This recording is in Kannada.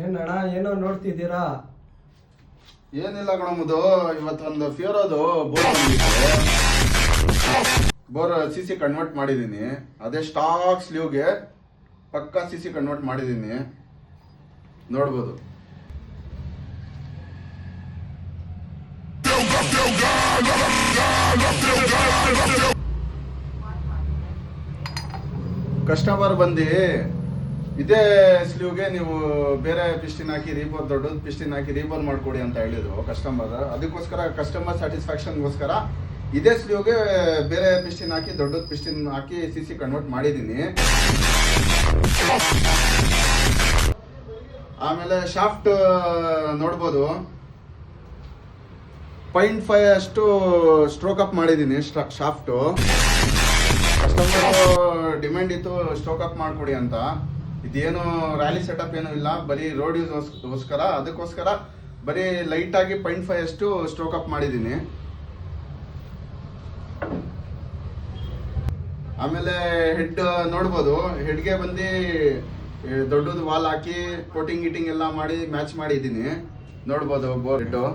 ಏನಣ್ಣ ಏನೋ ನೋಡ್ತಿದ್ದೀರಾ? ಏನಿಲ್ಲ ಕಣಮುದು, ಇವತ್ತೊಂದು ಫಿಯೋರೋದು ಬೋರ್ ಬಂದಿತ್ತು. ಬೋರ್ ಸಿ ಕನ್ವರ್ಟ್ ಮಾಡಿದ್ದೀನಿ. ಅದೇ ಸ್ಟಾಕ್ ಸ್ಲೀವ್ಗೆ ಪಕ್ಕಾ ಸಿ ಕನ್ವರ್ಟ್ ಮಾಡಿದ್ದೀನಿ, ನೋಡ್ಬೋದು. ಕಸ್ಟಮರ್ ಬಂದು ಇದೇ ಸ್ಲೀವ್ಗೆ ನೀವು ಬೇರೆ ಪಿಸ್ಟಿನ್ ಹಾಕಿ ರೀಬೋರ್, ದೊಡ್ಡದು ಪಿಸ್ಟಿನ್ ಹಾಕಿ ರೀಬೋರ್ ಮಾಡಿಕೊಡಿ ಅಂತ ಹೇಳಿದ್ರು ಕಸ್ಟಮರ್. ಅದಕ್ಕೋಸ್ಕರ ಕಸ್ಟಮರ್ ಸ್ಯಾಟಿಸ್ಫ್ಯಾಕ್ಷನ್ಗೋಸ್ಕರ ಇದೇ ಸ್ಲೀವ್ಗೆ ಬೇರೆ ಪಿಸ್ಟಿನ್ ಹಾಕಿ, ದೊಡ್ಡದು ಪಿಸ್ಟಿನ್ ಹಾಕಿ ಸಿ ಕನ್ವರ್ಟ್ ಮಾಡಿದ್ದೀನಿ. ಆಮೇಲೆ ಶಾಫ್ಟ್ ನೋಡ್ಬೋದು, 0.5 ಅಷ್ಟು ಸ್ಟ್ರೋಕ್ ಅಪ್ ಮಾಡಿದ್ದೀನಿ ಶಾಫ್ಟು. ಕಸ್ಟಮರ್ ಡಿಮ್ಯಾಂಡ್ ಇತ್ತು ಸ್ಟ್ರೋಕ್ ಅಪ್ ಮಾಡಿಕೊಡಿ ಅಂತ. ಇದೇನು ರ್ಯಾಲಿ ಸೆಟಪ್ ಏನೂ ಇಲ್ಲ, ಬರೀ ರೋಡ್ ಯೂಸ್ಗೋಸ್ಕರ. ಅದಕ್ಕೋಸ್ಕರ ಬರೀ ಲೈಟ್ ಆಗಿ 0.5 ಅಷ್ಟು ಸ್ಟ್ರೋಕ್ ಅಪ್ ಮಾಡಿದ್ದೀನಿ. ಆಮೇಲೆ ಹೆಡ್ ನೋಡ್ಬೋದು, ಹೆಡ್ಗೆ ಬಂದು ದೊಡ್ಡದು ವಾಲ್ ಹಾಕಿ ಕೋಟಿಂಗ್ ಗಿಟಿಂಗ್ ಎಲ್ಲ ಮಾಡಿ ಮ್ಯಾಚ್ ಮಾಡಿದ್ದೀನಿ, ನೋಡ್ಬೋದು ಬೋರ್ ಹೆಡ್ಡು.